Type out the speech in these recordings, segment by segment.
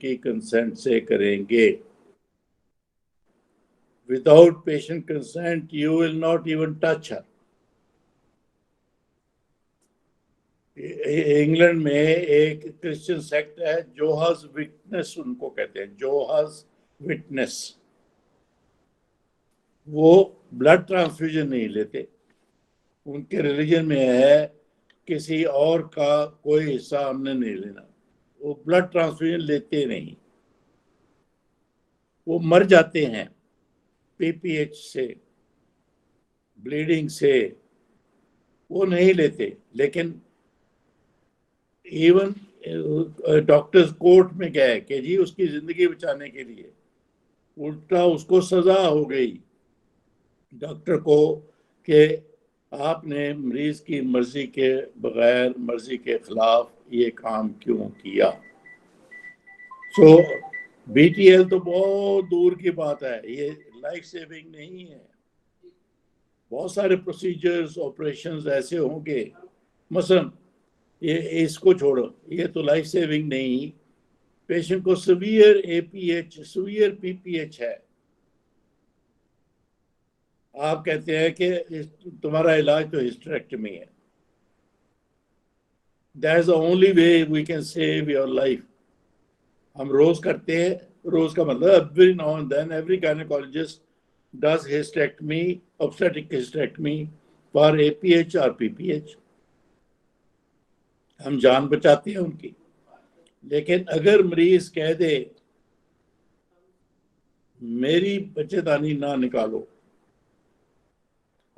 की कंसेंट से करेंगे। Without patient consent you will not even touch her. England में एक क्रिश्चियन सेक्ट है, जोहास विटनेस उनको कहते हैं, जोहास विटनेस। वो ब्लड ट्रांसफ्यूजन नहीं लेते। उनके रिलीजन में है किसी और का कोई हिस्सा हमने नहीं लेना। वो ब्लड ट्रांसफ्यूजन लेते नहीं, वो मर जाते हैं पीपीएच से, ब्लीडिंग से, वो नहीं लेते। लेकिन इवन डॉक्टर्स कोर्ट में गए कि जी उसकी जिंदगी बचाने के लिए, उल्टा उसको सजा हो गई डॉक्टर को कि आपने मरीज की मर्जी के बगैर, मर्जी के खिलाफ ये काम क्यों किया। सो बीटीएल तो बहुत दूर की बात है, ये लाइफ सेविंग नहीं है। बहुत सारे प्रोसीजर्स, ऑपरेशंस ऐसे होंगे, मसलन ये इसको छोड़ो, ये तो लाइफ सेविंग नहीं। पेशेंट को सीवियर एपीएच, सीवियर पीपीएच है, आप कहते हैं कि तुम्हारा इलाज तो हिस्टेरेक्टमी है। That is the only way we can save your life. हम रोज करते हैं, रोज का मतलब every now and then every gynaecologist does hysterectomy, obstetric hysterectomy for APH और पीपीएच। हम जान बचाते हैं उनकी। लेकिन अगर मरीज कह दे मेरी बच्चेदानी ना निकालो,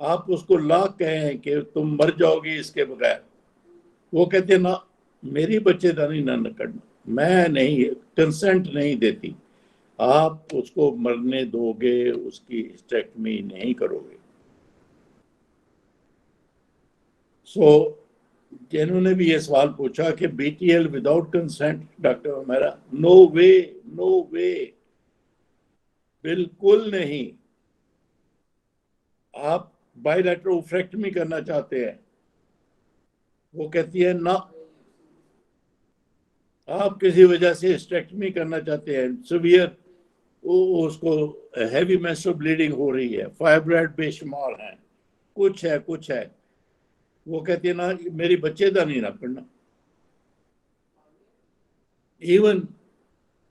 आप उसको लाख कहें कि तुम मर जाओगी इसके बगैर, वो कहते ना मेरी बच्चेदानी ना करना, मैं नहीं, कंसेंट नहीं देती, आप उसको मरने दोगे, उसकी हिस्टेरेक्टमी नहीं करोगे। सो जिन्होंने भी ये सवाल पूछा कि बीटीएल विदाउट कंसेंट, डॉक्टर मेरा नो वे, नो वे, बिल्कुल नहीं। आप बायलैटरल ओफ्रेक्टमी करना चाहते हैं, वो कहती है ना। आप किसी वजह से हिस्टेरेक्टमी करना चाहते हैं, सीवियर उसको हैवी मेंस्ट्रुअल ब्लीडिंग हो रही है, फाइब्रॉइड बेशुमार है, कुछ है कुछ है, वो कहती है ना मेरी बच्चेदानी ना करना। इवन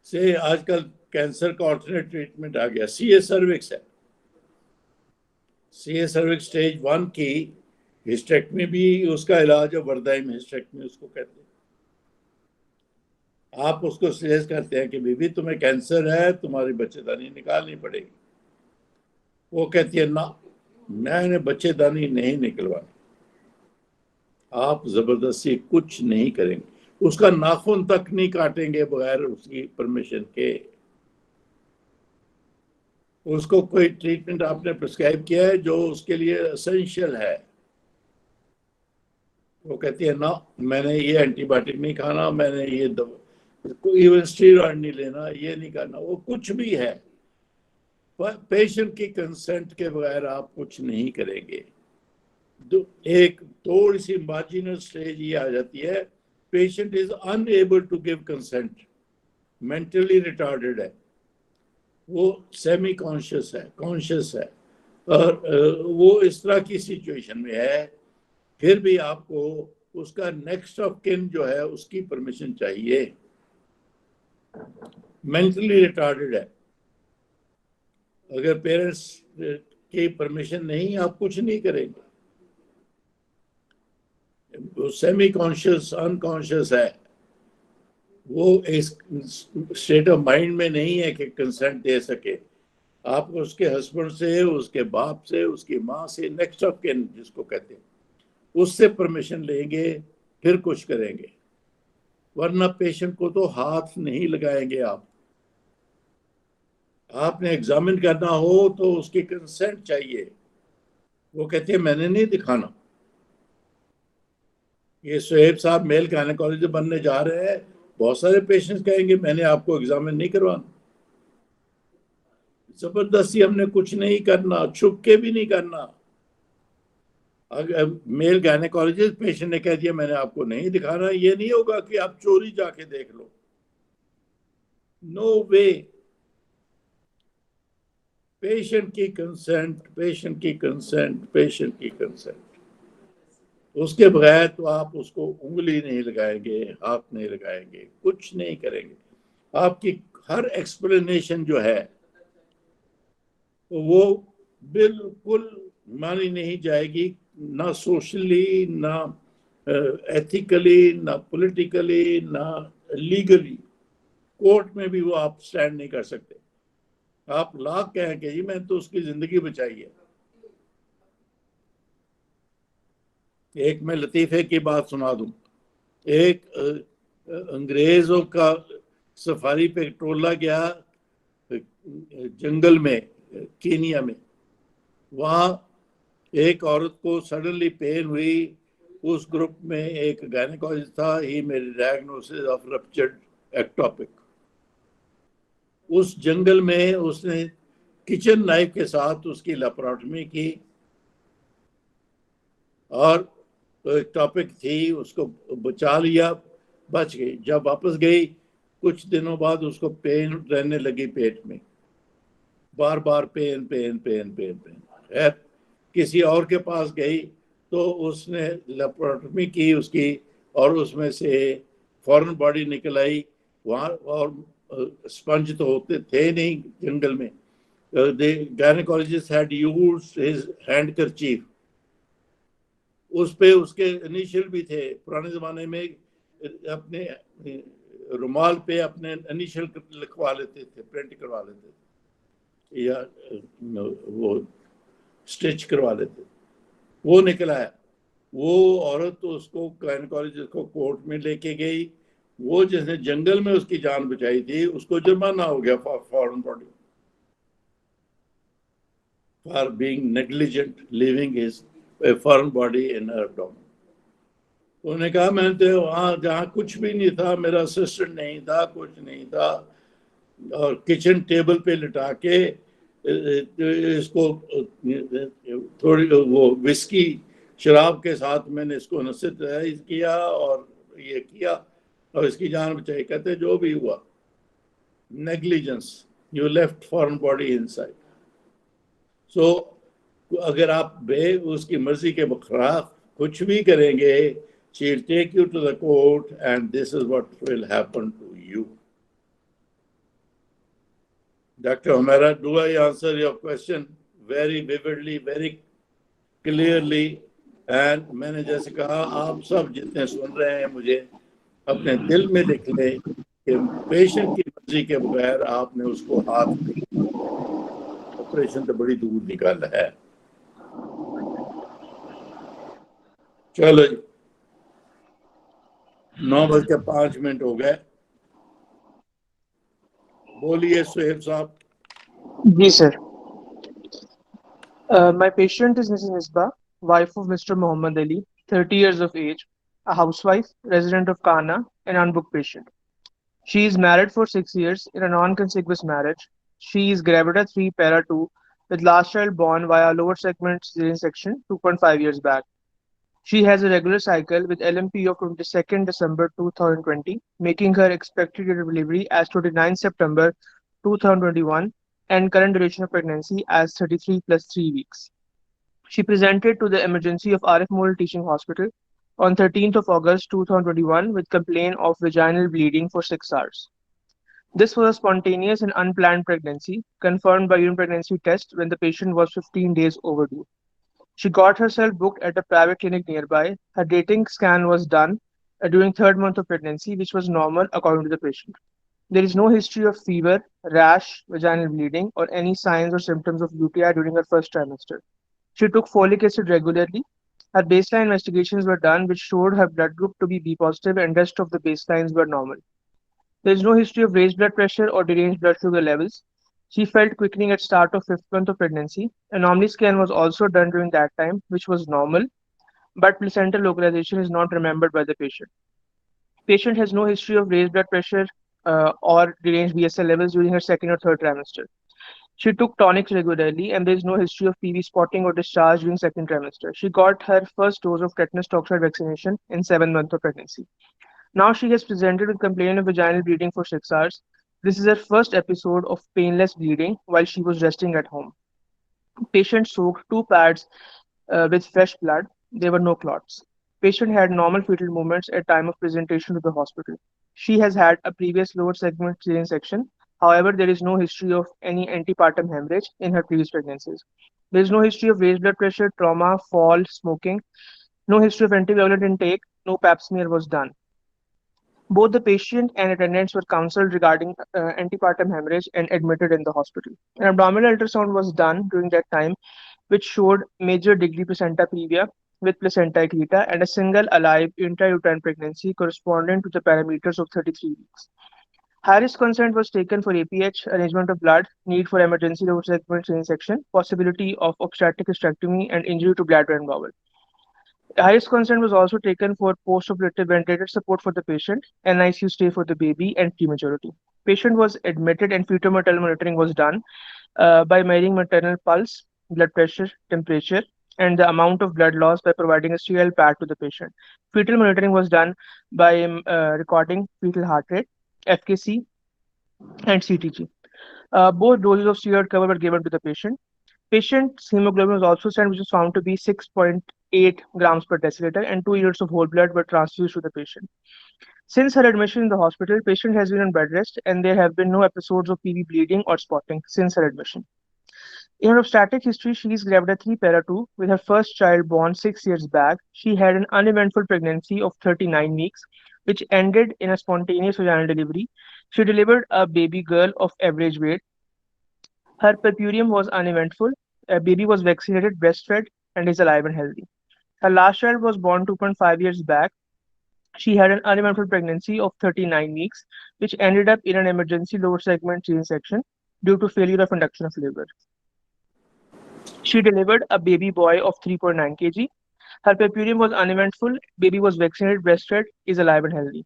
से आजकल कैंसर का ऑल्टरनेट ट्रीटमेंट आ गया, सीए सर्विक्स है, सीए सर्विक्स स्टेज 1 की हिस्टेरेक्टमी भी उसका इलाज है, वर्दाइम हिस्टेरेक्टमी उसको कहते हैं। आप उसको सजेस्ट करते हैं कि बीबी तुम्हें कैंसर है, तुम्हारी बच्चेदानी निकालनी पड़ेगी, वो कहती है ना मैंने बच्चेदानी नहीं निकलवानी। आप जबरदस्ती कुछ नहीं करेंगे, उसका नाखून तक नहीं काटेंगे बगैर उसकी परमिशन के। उसको कोई ट्रीटमेंट आपने प्रिस्क्राइब किया है जो उसके लिए एसेंशियल है, वो कहती है ना मैंने ये एंटीबायोटिक नहीं खाना, मैंने ये इवन स्टीरॉइड नहीं लेना, ये नहीं करना, वो कुछ भी है। पेशेंट की कंसेंट के बगैर आप कुछ नहीं करेंगे। एक थोड़ी सी मार्जिनल स्टेज ये आ जाती है, patient is unable to give consent, mentally retarded है, वो सेमी कॉन्शियस है, कॉन्शियस है, और वो इस तरह की सिचुएशन में है, फिर भी आपको उसका नेक्स्ट ऑफ किन जो है उसकी परमिशन चाहिए। मेंटली रिटार्डेड है, अगर पेरेंट्स की परमिशन नहीं, आप कुछ नहीं करेंगे। सेमी कॉन्शियस, अनकॉन्शियस है, वो इस स्टेट ऑफ माइंड में नहीं है कि कंसेंट दे सके। आप उसके हस्बैंड से, उसके बाप से, उसकी माँ से, नेक्स्ट ऑफ किन जिसको कहते हैं, उससे परमिशन लेंगे फिर कुछ करेंगे, वरना पेशेंट को तो हाथ नहीं लगाएंगे आप। आपने एग्जामिन करना हो तो उसकी कंसेंट चाहिए, वो कहते हैं मैंने नहीं दिखाना। ये सुहेब साहब मेल गायनेकोलॉजिस्ट बनने जा रहे हैं, बहुत सारे पेशेंट्स कहेंगे मैंने आपको एग्जामिन नहीं करवाना। जबरदस्ती हमने कुछ नहीं करना, छुप के भी नहीं करना। अगर मेल गायनेकोलॉजिस्ट पेशेंट ने कह दिया मैंने आपको नहीं दिखाना, ये नहीं होगा कि आप चोरी जाके देख लो। नो वे, पेशेंट की कंसेंट, पेशेंट की कंसेंट, पेशेंट की कंसेंट, उसके बगैर तो आप उसको उंगली नहीं लगाएंगे, हाथ नहीं लगाएंगे, कुछ नहीं करेंगे। आपकी हर एक्सप्लेनेशन जो है वो बिल्कुल मानी नहीं जाएगी, ना सोशली, ना एथिकली, ना पॉलिटिकली, ना लीगली। कोर्ट में भी वो आप स्टैंड नहीं कर सकते। आप लाख कहें कि जी मैं तो उसकी जिंदगी बचाई है। एक मैं लतीफे की बात सुना दूं। एक अंग्रेजों का सफारी पे टोला गया जंगल में, केनिया में। वहां एक औरत को सडनली पेन हुई। उस ग्रुप में एक गायनेकोलॉजिस्ट था। He made diagnosis of ruptured ectopic. उस जंगल में उसने किचन नाइफ के साथ उसकी लेप्रोटमी की और तो एक टॉपिक थी, उसको बचा लिया, बच गई। जब वापस गई कुछ दिनों बाद उसको पेन रहने लगी पेट में, बार बार pain pain pain pain pain. खैर किसी और के पास गई तो उसने लेप्रोटमी की उसकी, और उसमें से फॉरेन बॉडी निकल आई वहाँ। और स्पंज तो होते थे नहीं जंगल में। the gynecologist had used his handkerchief, उस पे उसके इनिशियल भी थे। पुराने जमाने में अपने रुमाल पे अपने इनिशियल लिखवा लेते थे, प्रिंट करवा लेते थे, या वो स्टिच करवा लेते। वो निकला है। वो औरत तो उसको गायनेकोलॉजिस्ट को कोर्ट में लेके गई। वो जिसने जंगल में उसकी जान बचाई थी उसको जुर्माना हो गया foreign body, for being negligent living his foreign body in her abdomen. उन्होंने कहा मैं तो वहां जहाँ कुछ भी नहीं था, मेरा असिस्टेंट नहीं था, कुछ नहीं था, और किचन टेबल पे लिटा के इसको थोड़ी वो विस्की शराब के साथ मैंने इसको नसिताइज किया और ये किया और इसकी जान बचाई। कहते जो भी हुआ, negligence, you left foreign body inside. So अगर आप उसकी मर्जी के खिलाफ कुछ भी करेंगे, she'll take you to the court and this is what will happen to you. Dr. O'Mara, do I answer your question very vividly, very clearly? And मैंने जैसे कहा, आप सब जितने सुन रहे हैं मुझे अपने दिल में लिख लें कि पेशेंट की मर्जी के बगैर आपने उसको हाथ नहीं, ऑपरेशन तो बड़ी दूर निकाला है। चलो जी, 9:05 हो गए। बोलिए सुहेब साहब। जी sir. My patient is Mrs. Misbah, wife of Mr. Muhammad Ali, 30 years of age, a housewife, resident of Kana, an unbooked patient. She is married for 6 years in a non-contiguous marriage. She is gravida 3 para 2 with last child born via lower segment cesarean section 2.5 years back. She has a regular cycle with LMP of 22nd December 2020, making her expected date of delivery as 29 September 2021 and current duration of pregnancy as 33 plus 3 weeks. She presented to the emergency of RF Model Teaching Hospital on 13th of August 2021 with complaint of vaginal bleeding for 6 hours. This was a spontaneous and unplanned pregnancy, confirmed by urine pregnancy test when the patient was 15 days overdue. She got herself booked at a private clinic nearby. Her dating scan was done during third month of pregnancy, which was normal according to the patient. There is no history of fever, rash, vaginal bleeding, or any signs or symptoms of UTI during her first trimester. She took folic acid regularly. Her baseline investigations were done, which showed her blood group to be B positive and rest of the baselines were normal. There is no history of raised blood pressure or deranged blood sugar levels. She felt quickening at start of fifth month of pregnancy. An omniscan was also done during that time, which was normal, but placental localization is not remembered by the patient. Patient has no history of raised blood pressure or deranged BSL levels during her second or third trimester. She took tonics regularly, and there is no history of PV spotting or discharge during second trimester. She got her first dose of tetanus toxoid vaccination in 7 months of pregnancy. Now she has presented with complaint of vaginal bleeding for 6 hours. This is her first episode of painless bleeding while she was resting at home. Patient soaked two pads with fresh blood. There were no clots. Patient had normal fetal movements at time of presentation to the hospital. She has had a previous lower segment cesarean section. However, there is no history of any antepartum hemorrhage in her previous pregnancies. There is no history of raised blood pressure, trauma, fall, smoking, no history of anticoagulant intake, no pap smear was done. Both the patient and attendants were counseled regarding antepartum hemorrhage and admitted in the hospital. An abdominal ultrasound was done during that time, which showed major degree placenta previa with placenta accreta and a single alive intrauterine pregnancy corresponding to the parameters of 33 weeks. High risk consent was taken for APH, arrangement of blood, need for emergency lower segment cesarean section, possibility of obstetric hysterectomy, and injury to bladder and bowel. Highest consent was also taken for post-operative ventilator support for the patient, NICU stay for the baby, and prematurity. Patient was admitted and fetal-maternal monitoring was done by measuring maternal pulse, blood pressure, temperature, and the amount of blood loss by providing a serial pad to the patient. Fetal monitoring was done by recording fetal heart rate, FKC, and CTG. Both doses of steroid cover were given to the patient. Patient's hemoglobin was also sent, which was found to be 6.8 grams per deciliter, and 2 units of whole blood were transfused to the patient. Since her admission in the hospital, patient has been on bed rest, and there have been no episodes of PV bleeding or spotting since her admission. In her obstetric history, she is gravida 3 para 2 with her first child born 6 years back. She had an uneventful pregnancy of 39 weeks, which ended in a spontaneous vaginal delivery. She delivered a baby girl of average weight. Her purpurium was uneventful. A baby was vaccinated, breastfed, and is alive and healthy. Her last child was born 2.5 years back. She had an uneventful pregnancy of 39 weeks, which ended up in an emergency lower segment C-section due to failure of induction of labor. She delivered a baby boy of 3.9 kg. Her purpurium was uneventful. Baby was vaccinated, breastfed, is alive and healthy.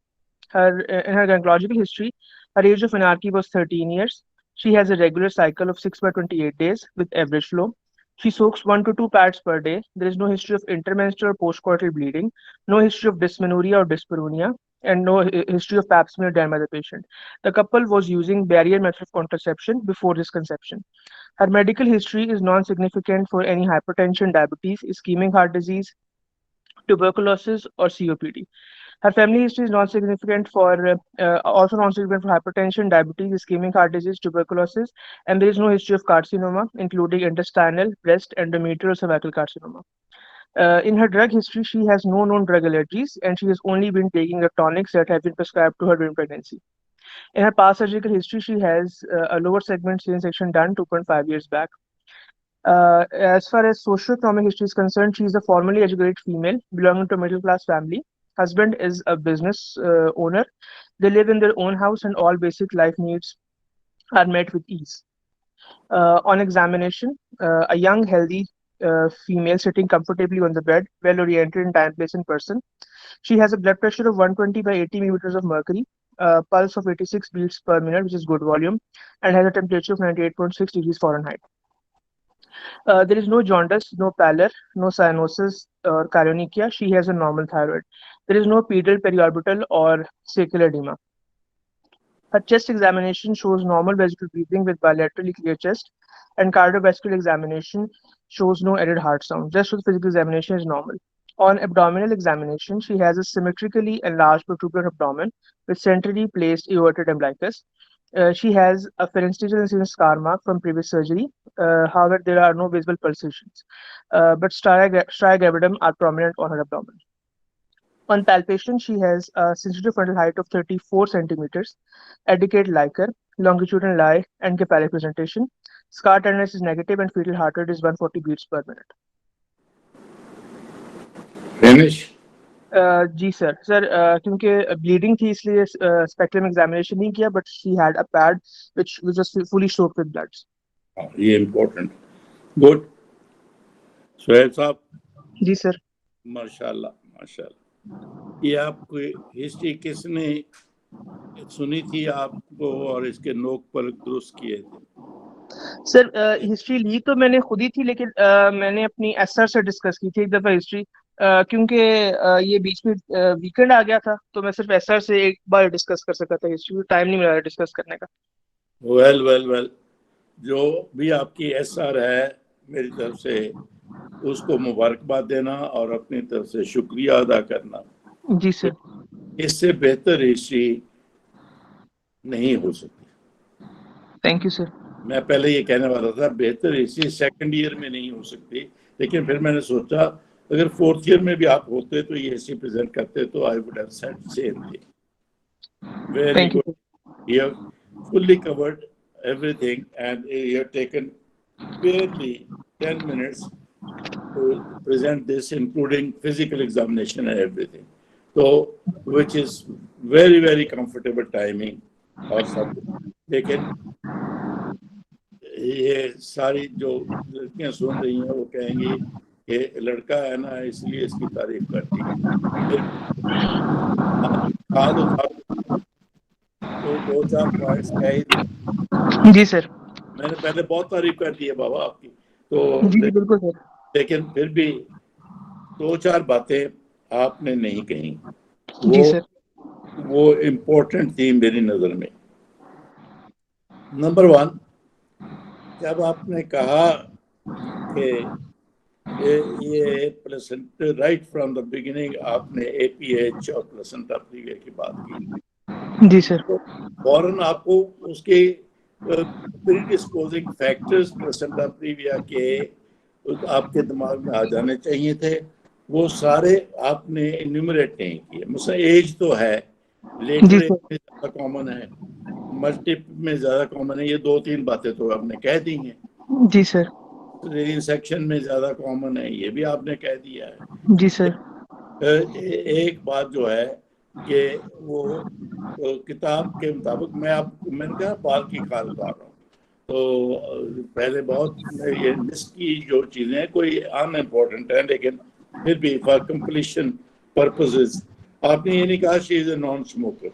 In her gynecological history, her age of menarche was 13 years. She has a regular cycle of 6 by 28 days with average flow. She soaks 1 to 2 pads per day. There is no history of intermenstrual or postcoital bleeding, no history of dysmenorrhea or dyspareunia, and no history of pap smear done by the patient. The couple was using barrier method of contraception before this conception. Her medical history is non-significant for any hypertension, diabetes, ischemic heart disease, tuberculosis, or COPD. Her family history is non-significant for also non-significant for hypertension, diabetes, ischemic heart disease, tuberculosis, and there is no history of carcinoma, including intestinal, breast, endometrial, or cervical carcinoma. In her drug history, she has no known drug allergies, and she has only been taking the tonics that have been prescribed to her during pregnancy. In her past surgical history, she has a lower segment cesarean section done 2.5 years back. As far as socioeconomic history is concerned, she is a formally educated female belonging to a middle class family. Husband is a business owner. They live in their own house, and all basic life needs are met with ease. On examination, a young, healthy female sitting comfortably on the bed, well oriented in time, place, and person. She has a blood pressure of 120 by 80 millimeters of mercury, pulse of 86 beats per minute, which is good volume, and has a temperature of 98.6 degrees Fahrenheit. There is no jaundice, no pallor, no cyanosis or chironychia. She has a normal thyroid. There is no pedal, periorbital, or sacral edema. Her chest examination shows normal vesical breathing with bilaterally clear chest, and cardiovascular examination shows no added heart sound. Just the physical examination is normal. On abdominal examination, she has a symmetrically enlarged protuberant abdomen with centrally placed aortic umbilicus. She has a pharyngeal incision scar mark from previous surgery. However, there are no visible pulsations, but stria gravidum are prominent on her abdomen. On palpation, she has a sensitive frontal height of 34 centimeters, adequate liquor, longitudinal lie, and cephalic presentation. Scar tenderness is negative, and fetal heart rate is 140 beats per minute. Finish. Ji sir क्योंकि bleeding थी इसलिए spectrum examination नहीं किया but she had a pad which was fully soaked with bloods ये important good Suhail साहब जी sir माशाल्लाह माशाल्लाह ये आपको हिस्ट्री किसने सुनी थी आपको और इसके नोक पर दुरुस्त किए थे सर हिस्ट्री ली तो मैंने खुद ही थी लेकिन मैंने अपनी एसआर से डिस्कस की थी एक दफा हिस्ट्री क्योंकि ये बीच में वीकेंड आ गया था, तो मैं सिर्फ एसआर से एक बार डिस्कस कर सका था हिस्ट्री, टाइम नहीं मिला डिस्कस करने का। वेल वेल वेल, जो भी आपकी एसआर है मेरी तरफ से उसको मुबारकबाद देना और अपनी तरफ से शुक्रिया अदा करना। जी सर। इससे बेहतर हिस्ट्री नहीं हो सकती। Thank you sir. मैं पहले ये कहने वाला था बेहतर हिस्ट्री सेकंड ईयर में नहीं हो सकती, लेकिन फिर मैंने सोचा अगर फोर्थ ईयर में भी आप होते तो ये हिस्ट्री प्रेजेंट करते तो I would have said same thing. Very thank you good, sir. you have fully covered everything and you have taken barely 10 minutes to present this, including physical examination and everything. So, which is very, very comfortable timing और सब। लेकिन ये सारी जो लड़कियां सुन रही हैं वो कहेंगी कि लड़का है ना इसलिए इसकी तारीफ करती है। फिर आप खाद उठाओ तो दो चार पॉइंट्स कह ही दो। जी सर। मैंने पहले बहुत तारीफ कर दी है बाबा आपकी, तो जी जी बिल्कुल सर। लेकिन फिर भी दो चार बातें आपने नहीं कही, जी सर। वो इम्पोर्टेंट थी मेरी नजर में। नंबर वन, जब आपने कहा कि ये प्लेसेंट राइट फ्रॉम द बिगिनिंग आपने एपीएच और प्लेसेंटा प्रीविया की बात की, जी सर। तो फौरन आपको उसके प्रीडिस्पोजिंग फैक्टर्स प्लेसेंटा प्रीविया के आपके दिमाग में आ जाने चाहिए थे। वो सारे आपने इन्यूमरेट नहीं किए। मुझसे एज तो है, जी लेटर एज सर। में ज़्यादा कॉमन है, मल्टीप में ज़्यादा कॉमन है, ये दो तीन बातें तो आपने कह दी हैं। जी सर। सेक्शन में ज़्यादा कॉमन है, ये भी आपने कह दिया है। जी सर। एक बात जो है कि वो किताब के मुताबिक मैंने कहा बाल की खाल उतार रहा हूँ, तो पहले बहुत ये लिस्ट की जो चीज़ें हैं कोई अनइम्पोर्टेंट है, लेकिन फिर भी फॉर कंप्लीशन पर्पसेस आपने ये नहीं कहा she is a non smoker.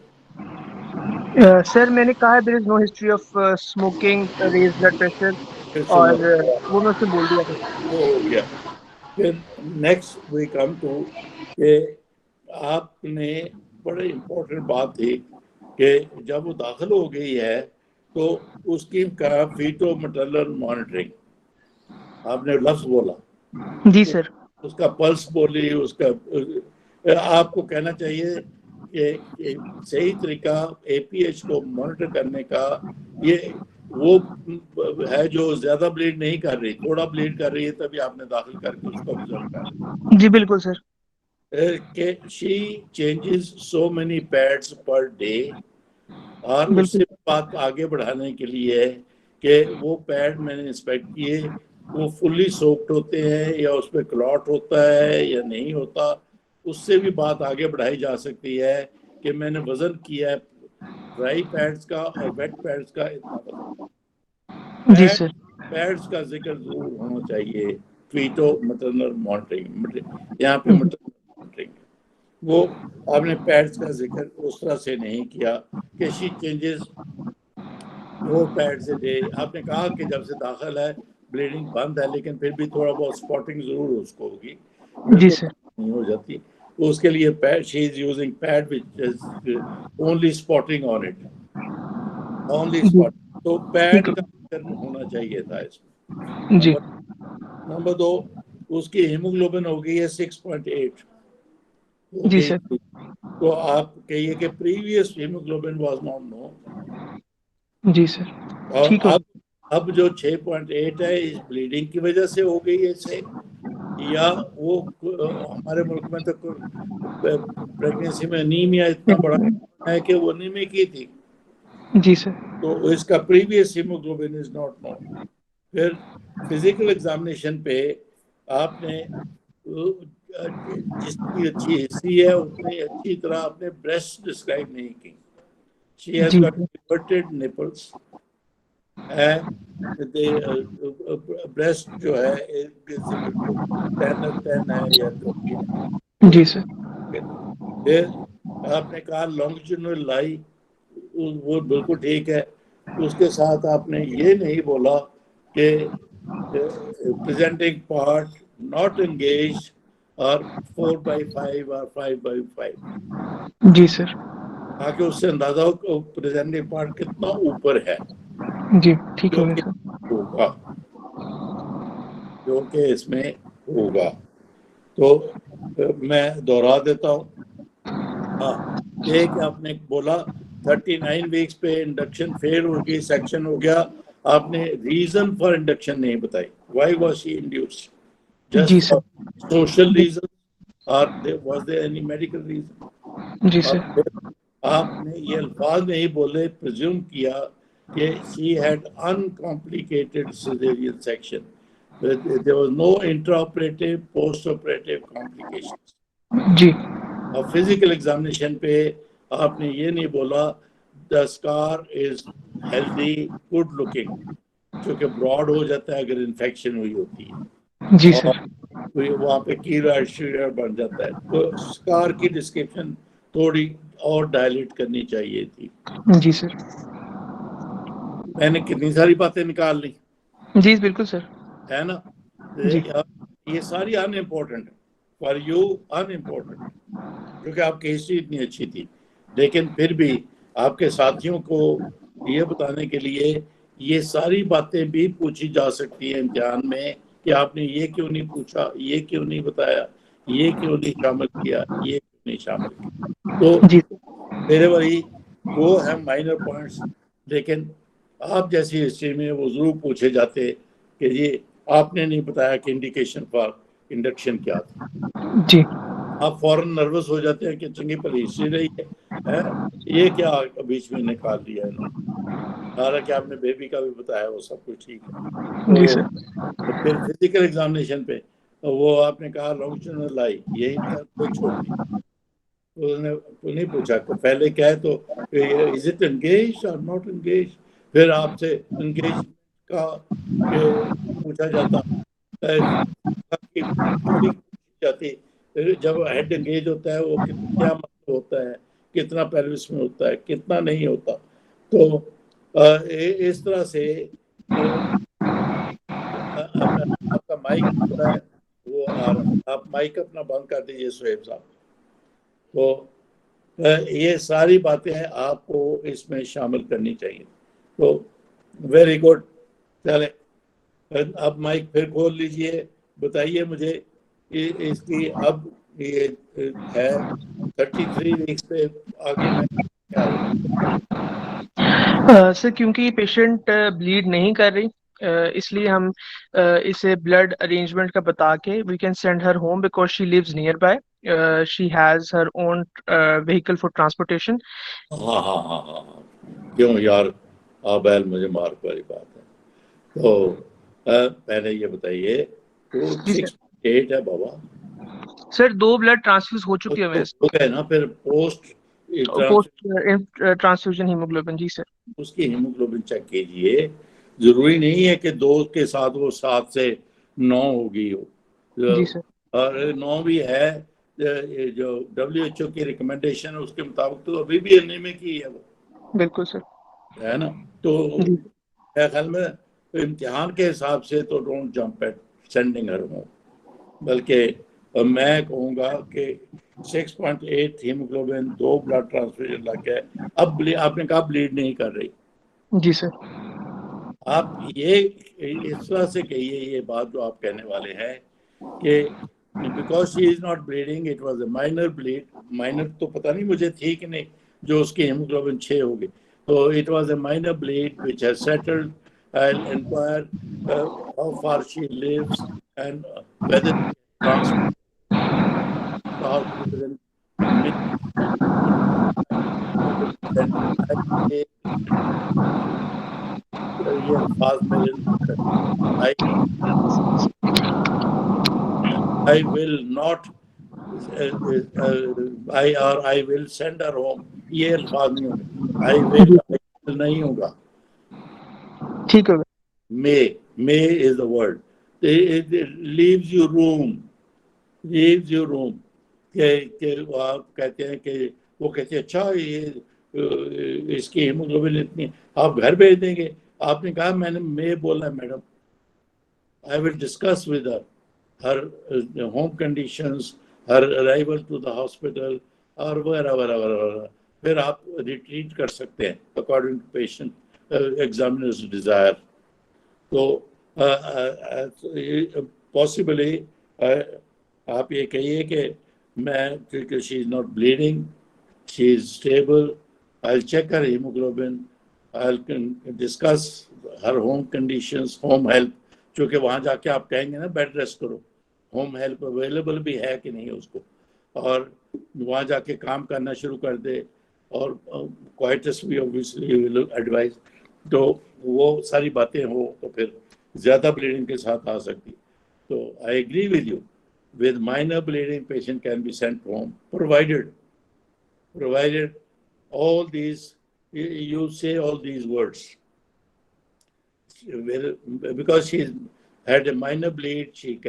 Sir मैंने कहा there is no history of smoking, raised blood pressure, फिर और सुनो, वो मैं उससे बोल दिया था। वो हो गया। फिर नेक्स्ट वी कम टू कि आपने बड़े इम्पोर्टेंट बात थी कि जब वो दाखिल हो गई है तो उसकी का फीटो मैटरनल मॉनिटरिंग आपने लफ्ज बोला, जी सर। उसका पल्स बोली, उसका आपको कहना चाहिए कि सही तरीका एपीएच को मॉनिटर करने का ये वो है जो ज्यादा ब्लीड नहीं कर रही, थोड़ा ब्लीड कर रही है तभी आपने दाखिल करके उसको ऑब्जर्व कर जी बिल्कुल सर। कि she changes so many pads per day. और बिल्कुल। उससे बात आगे बढ़ाने के लिए है कि वो पैड मैंने इंस्पेक्ट किए, वो फुल्ली सोक्ड होते हैं या उस पर क्लॉट होता है या नहीं होता, उससे भी बात आगे बढ़ाई जा सकती है कि मैंने वजन किया है ड्राई पैड्स का और वेट पैड्स का, इतना वजन। जी पैड सर। पैड्स का जिक्र जरूर होना चाहिए। फीटो मैटरनल मॉनिटरिंग, यहाँ पे मैटरनल मॉनिटरिंग, वो आपने पैड्स का जिक्र उस तरह से नहीं किया कि she changes 4 pads a day. आपने कहा कि जब से दाखिल है ब्लीडिंग बंद है, लेकिन फिर भी थोड़ा बहुत स्पॉटिंग जरूर उसको होगी, जी बिल्कुल सर। नहीं हो जाती। तो उसके लिए pad she is using pad which is only spotting on it, only जी। स्पॉट। तो ठीक पैड का है। जिक्र होना चाहिए था इसमें। जी। नंबर दो, उसकी हीमोग्लोबिन हो गई है 6.8 हो जी गई सर। थी। तो आप कहिए कि previous haemoglobin was not no, जी सर। और ठीक है। अब जो 6.8 है इस ब्लीडिंग की वजह से हो गई है इसे, या वो हमारे मुल्क में तो प्रेगनेंसी में अनीमिया इतना बड़ा है कि वो अनीमिया की थी, जी सर। तो इसका previous haemoglobin is not known. फिर फिजिकल एग्जामिनेशन पे आपने जितनी अच्छी हिस्ट्री है उतनी अच्छी तरह आपने ब्रेस्ट डिस्क्राइब नहीं की। शी हैज जी got inverted nipples and breast जो है बिल्कुल 10 है या जो भी है। जी सर। फिर आपने कहा लॉन्गिट्यूडिनल लाई, वो बिल्कुल ठीक है। उसके साथ आपने ये नहीं बोला कि presenting part not engaged और 4/5 और 5/5, जी सर। ताकि उससे अंदाजा हो प्रेजेंटिव पार्ट कितना ऊपर है, जी ठीक हो जो गया कि सर। होगा, जो कि इसमें होगा। तो मैं दोहरा देता हूँ। हाँ, एक आपने बोला 39 वीक्स पे इंडक्शन फेल हो गई, सेक्शन हो गया, आपने रीजन फॉर इंडक्शन नहीं बताई। Why was she induced? जी just sir. For social reason और was there any medical reason? जी और सर। फिर आपने ये अल्फाज नहीं बोले, प्रिज्यूम किया कि she had uncomplicated caesarean section, there was no intraoperative post operative complications. जी। और फिजिकल एग्जामिनेशन पे आपने ये नहीं बोला the scar is healthy good looking, क्योंकि ब्रॉड हो जाता है अगर इन्फेक्शन हुई होती है, जी और सर। वहाँ पे कीड़ा शीड़ा बन जाता है। तो स्कार की डिस्क्रिप्शन थोड़ी और डायलेट करनी चाहिए थी। जी सर। मैंने कितनी सारी बातें निकाल ली, जी बिल्कुल सर। है ना? जी। ये सारी अनइम्पोर्टेंट फॉर यू, अनइम्पोर्टेंट, क्योंकि आपकी हिस्ट्री इतनी अच्छी थी। लेकिन फिर भी आपके साथियों को ये बताने के लिए ये सारी बातें भी पूछी जा सकती है इम्तिहान में कि आपने ये क्यों नहीं पूछा, ये क्यों नहीं बताया, ये क्यों नहीं शामिल किया, ये क्यों नहीं शामिल किया। तो जी। मेरे भाई वो है माइनर पॉइंट्स। लेकिन आप जैसी हिस्ट्री में वो जरूर पूछे जाते कि ये आपने नहीं बताया कि इंडिकेशन फॉर इंडक्शन क्या था। जी। आप फौरन नर्वस हो जाते हैं कि चंगी भली हिस्ट्री रही है, ये क्या बीच में निकाल दिया इन्होंने। हालांकि आपने बेबी का भी बताया, वो सब कुछ ठीक है। जी तो सर। फिर फिजिकल एग्जामिनेशन पे वो आपने कहा लॉन्गिट्यूडिनल लाई, यही कोई छोड़ दी। तो उसने तो नहीं पूछा कि पहले क्या है, तो इज इट एंगेज और नॉट एंगेज। फिर आपसे एंगेज का पूछा जाता, की थोड़ी जाती, जब हेड एंगेज होता है वो क्या मतलब होता है, कितना पेल्विस में होता है, कितना नहीं होता। तो इस तरह से आपका माइक जो है वो आ रहा है, आप माइक अपना बंद कर दीजिए सुहेब साहब। तो ये सारी बातें आपको इसमें शामिल करनी चाहिए। तो वेरी गुड, चले अब माइक फिर खोल लीजिए, बताइए मुझे इसकी अब ये है 33 वीक्स पे आगे मैं क्या होगा? सर क्योंकि पेशेंट ब्लीड नहीं कर रही, इसलिए हम इसे ब्लड अरेंजमेंट का बता के we can send her home because she lives nearby, she has her own vehicle for transportation. हाँ हाँ हाँ हाँ हाँ, क्यों यार, बैल मुझे मार्क वाली बात है। तो पहले ये बताइए, तो जी सर। 6.8 है बाबा, सर 2 ब्लड ट्रांसफ्यूज हो तो चुकी है मेरे हो गए ना फिर post post transfer. Transfusion haemoglobin. जी सर। उसकी हीमोग्लोबिन चेक कीजिए। जरूरी नहीं है कि 2 के साथ वो 7 से 9 हो गई हो, जी सर। और 9 भी है, ये जो WHO की रिकमेंडेशन है उसके मुताबिक तो अभी भी एनीमिक ही है वो, बिल्कुल सर। है ना? तो जी। मेरे ख्याल में तो इम्तिहान के हिसाब से तो don't jump eight sending her home, बल्कि मैं कहूँगा कि 6.8 हीमोग्लोबिन, 2 ब्लड ट्रांसफ्यूजन लग गए। अब आपने कहा ब्लीड नहीं कर रही, जी सर। आप ये इस तरह से कहिए ये बात जो आप कहने वाले हैं कि because she is not bleeding, it was a minor bleed. Minor तो पता नहीं मुझे थी कि नहीं, जो उसकी हीमोग्लोबिन 6 हो गई, तो it was a minor bleed which has settled. I will enquire how far she lives and whether transfer hospital in ये अल्फाज मेरे I I will not I will send her home, ये अल्फाज नहीं होंगे। आई जी विल नहीं होगा, ठीक हो गया। May is the word. Leaves you room, leaves you room के आप कहते हैं कि वो कहते हैं अच्छा ये इसकी हीमोग्लोबिन इतनी, आप घर भेज देंगे। आपने कहा मैंने मे बोला madam, I will discuss with her, her home conditions, her arrival to the hospital और वगैरह वगैरह वगैरह। फिर आप रिट्रीट कर सकते हैं according to patient examiners desire. तो पॉसिबली आप ये कहिए कि मैं, क्योंकि she is not bleeding, she is stable, I check her haemoglobin, I discuss her home conditions, home help, क्योंकि वहाँ जाके आप कहेंगे ना बेड रेस्ट करो, होम हेल्प अवेलेबल भी है कि नहीं उसको, और वहाँ जाके काम करना शुरू कर दे, और क्वाइटस भी ऑब्वियसली विल एडवाइज। तो वो सारी बातें हो तो फिर ज़्यादा ब्लीडिंग के साथ आ सकती। तो I agree with you, with minor bleeding patient can be sent home provided all these, you say all these words, because she had a minor bleed, she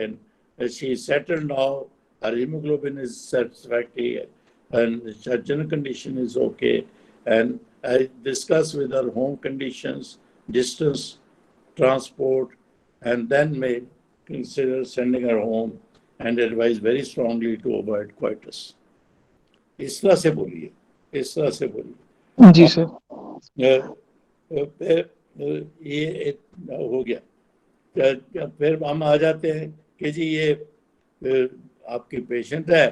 is settled now, her hemoglobin is satisfactory, and her general condition is okay, and I discuss with her home conditions, distance, transport, and then may consider sending her home and advise very strongly to avoid coitus. इस तरह से बोलिए, इस तरह से बोलिए। जी sir. ये हो गया। फिर हम आ जाते हैं कि जी ये आपकी पेशेंट है,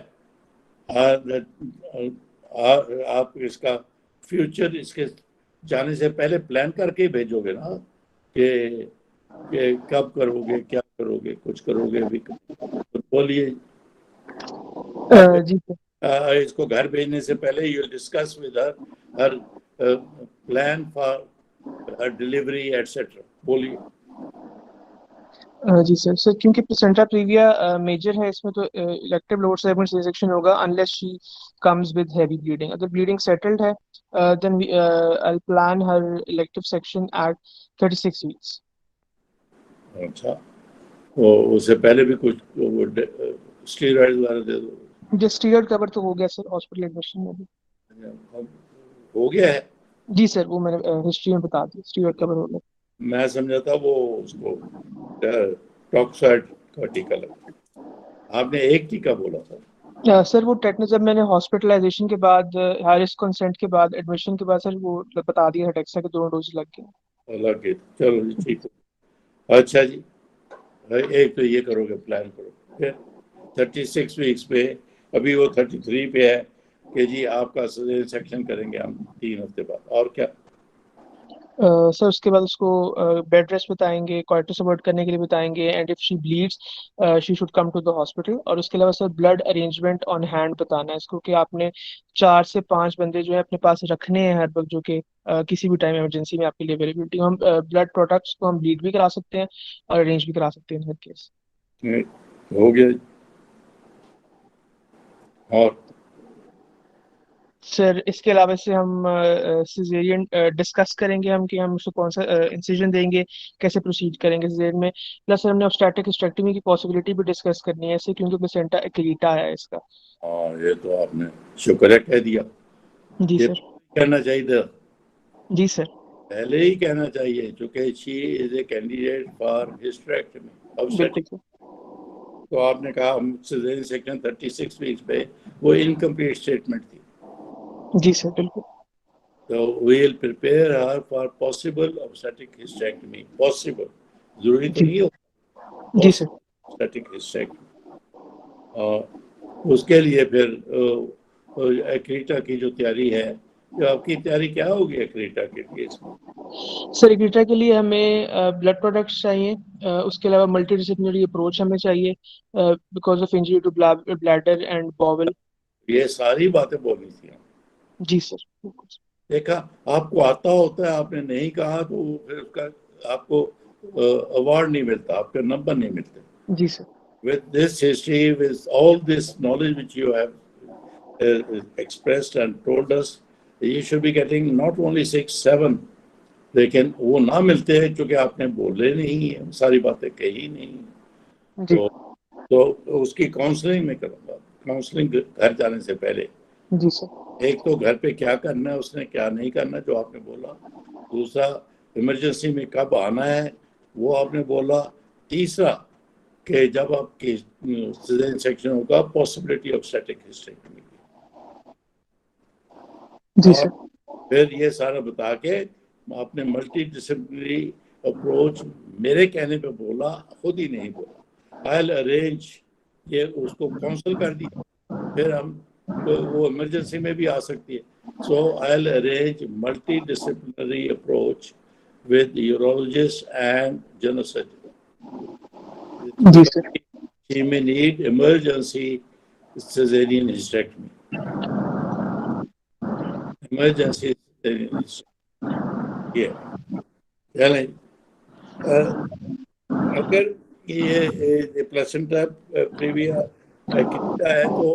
आप इसका फ्यूचर, इसके जाने से पहले प्लान करके ही भेजोगे ना कि कब करोगे, क्या करोगे, कुछ करोगे भी, तो बोलिए। जी सर। इसको घर भेजने से पहले you discuss with her plan for her delivery etcetera, बोलिए। जी सर। सर क्योंकि प्लेसेंटा प्रीविया मेजर है, इसमें तो elective lower segment C section होगा unless she comes with heavy bleeding. अगर ब्लीडिंग सेटल्ड है then I plan her elective section at 36 weeks. अच्छा, वो उससे पहले भी कुछ स्टीरॉइड वगैरह दे दो। जो स्टीरॉइड कवर तो हो गया सर हॉस्पिटल एडमिशन में भी। हो गया है? जी सर, वो मैंने हिस्ट्री में बता दी, स्टीरॉइड कवर हो गया। मैं समझा था वो उसको टॉक्साइड का टीका लगा। आपने एक टीका बोला था। सर वो टेटनस जब मैंने हॉस्पिटलाइजेशन के बाद, हाई रिस्क कंसेंट के बाद, एडमिशन के बाद सर वो बता दिया था टेक्सा के 2 डोज लग गए। लग गए, चलो जी ठीक है। अच्छा जी, एक तो ये करोगे, प्लान करो। फिर 36 वीक्स पे, अभी वो 33 पे है कि जी आपका सेक्शन करेंगे हम 3 हफ्ते बाद, और क्या? सर उसके बाद उसको बेड रेस्ट बताएंगे, क्वार्टर्स अवॉइड करने के लिए बताएंगे, and if she bleeds she should come to the hospital. और उसके अलावा sir blood arrangement on hand बताना है इसको, कि आपने 4 से 5 बंदे जो है अपने पास रखने हैं हर वक्त, जो कि किसी भी टाइम इमरजेंसी में आपके लिए अवेलेबिलिटी। हम ब्लड प्रोडक्ट्स को हम ब्लीड भी करा सकते हैं और अरेंज भी करा सकते हैं इन हर केस। हो गया। और सर इसके अलावा से हम सिजेरियन डिस्कस करेंगे हम, कि हम उसको कौन सा इंसिजन देंगे, कैसे प्रोसीड करेंगे सिजेरियन में। प्लस हमने ऑब्स्टेट्रिक हिस्टेक्टोमी की पॉसिबिलिटी भी डिस्कस करनी है इससे, क्योंकि प्लेसेंटा एक्लीटा है इसका। हाँ, ये तो आपने शुक्र है कह दिया। जी ये सर। कहना चाहिए था, जी सर। पहले ही कहना चाहिए, क्योंकि she is a candidate for hysterectomy बिल्कुल ऑब्स्टेटिक। सर। तो आपने कहा हम सिजेरियन सेक्शन 36 वीक्स पे, वो इनकम्प्लीट स्टेटमेंट थी। जी सर बिल्कुल। तो we will prepare her for possible obstetric hysterectomy. Possible, जरूरी तो जी। नहीं हो, जी सर। Possible obstetric hysterectomy. और उसके लिए फिर एक्रीटा की जो तैयारी है, जो आपकी तैयारी क्या होगी एक्रीटा के लिए इसमें? सर एक्रीटा के लिए हमें ब्लड प्रोडक्ट्स चाहिए, उसके अलावा मल्टी डिसिप्लिनरी अप्रोच हमें चाहिए because of injury to bladder and bowel. ये सारी बातें बोली थी। जी सर बिल्कुल। देखा, आपको आता होता है, आपने नहीं कहा तो फिर उसका आपको अवार्ड नहीं मिलता, आपके नंबर नहीं मिलते। जी sir. With this history, with all this knowledge which you have expressed and told us, you should be getting not only 6, 7, लेकिन वो ना मिलते हैं क्योंकि आपने बोले नहीं है, सारी बातें कही नहीं। जी। तो उसकी काउंसलिंग में करूँगा, काउंसलिंग घर जाने से पहले। जी सर। एक तो घर पे क्या करना है, उसने क्या नहीं करना, जो आपने बोला। दूसरा, इमरजेंसी में कब आना है, वो आपने बोला। तीसरा, कि जब आपकी सिजेरियन सेक्शन होगा पॉसिबिलिटी ऑफ स्टैटिक हिस्टेरेक्टमी की, जी और सर। फिर ये सारा बता के आपने मल्टी डिसिप्लिनरी अप्रोच मेरे कहने पे बोला, खुद ही नहीं बोला। आई विल अरेंज, ये उसको काउंसिल कर दिया, फिर हम वो इमरजेंसी में भी आ सकती है। So I will arrange multi disciplinary approach with urologist and general surgeon. जी sir. She may need emergency cesarean hysterectomy. Emergency cesarean hysterectomy. Yeah. चलें, अगर ये प्लेसेंटा प्रीविया एक्टिवा है तो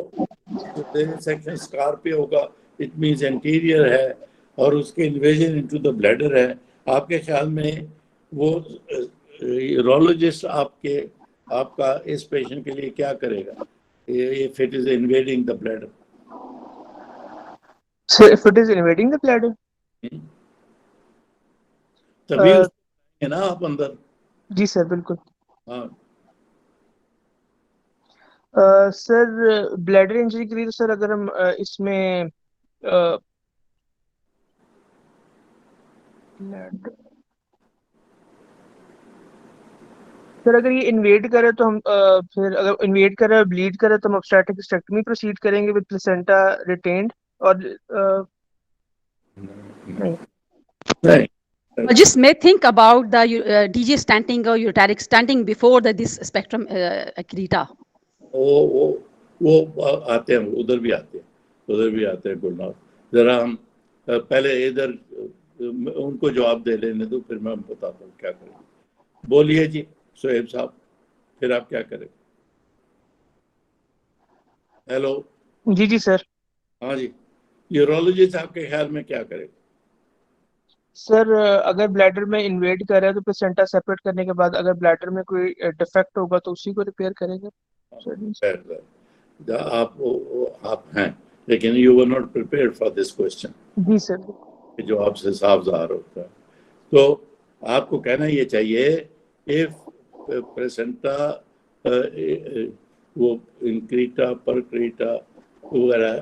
cesarean सेक्शन स्कार पे होगा, इट मींस एंटीरियर है और उसके इन्वेजन इनटू द ब्लैडर है। आपके ख्याल में वो यूरोलॉजिस्ट आपका इस पेशेंट के लिए क्या करेगा if it is invading the bladder? So if it is invading the bladder, तभी उसको ना आप अंदर। जी सर बिल्कुल। हाँ, सर ब्लैडर इंजरी के लिए तो सर अगर हम इसमें सर अगर ये इन्वेड करे तो हम फिर अगर इन्वेड करे ब्लीड करे तो हम ऑब्स्टेट्रिक हिस्टेरेक्टमी प्रोसीड करेंगे विद प्लेसेंटा रिटेन्ड और नहीं। नहीं, Just may think about the DJ stenting or uteric stenting before this spectrum accreta. वो आते हैं, उधर भी आते हैं गुलनाथ। जरा हम पहले इधर उनको जवाब दे लेने दो, फिर मैं बताता हूँ क्या करें। बोलिए जी सोहेब साहब, फिर आप क्या करें? हेलो। जी जी सर। हाँ जी, यूरोलॉजिस्ट आपके ख्याल में क्या करे? सर अगर ब्लैडर में इन्वेड कर रहा है तो प्लेसेंटा सेपरेट करने के बाद अगर ब्लैडर में कोई डिफेक्ट होगा तो उसी को रिपेयर करेंगे। आप हैं, लेकिन you were not prepared for this question. जी सर। जो आपसे साफ ज़ाहिर होता है, तो आपको कहना ये चाहिए इफ प्लेसेंटा वो इंक्रीटा परक्रीटा वगैरह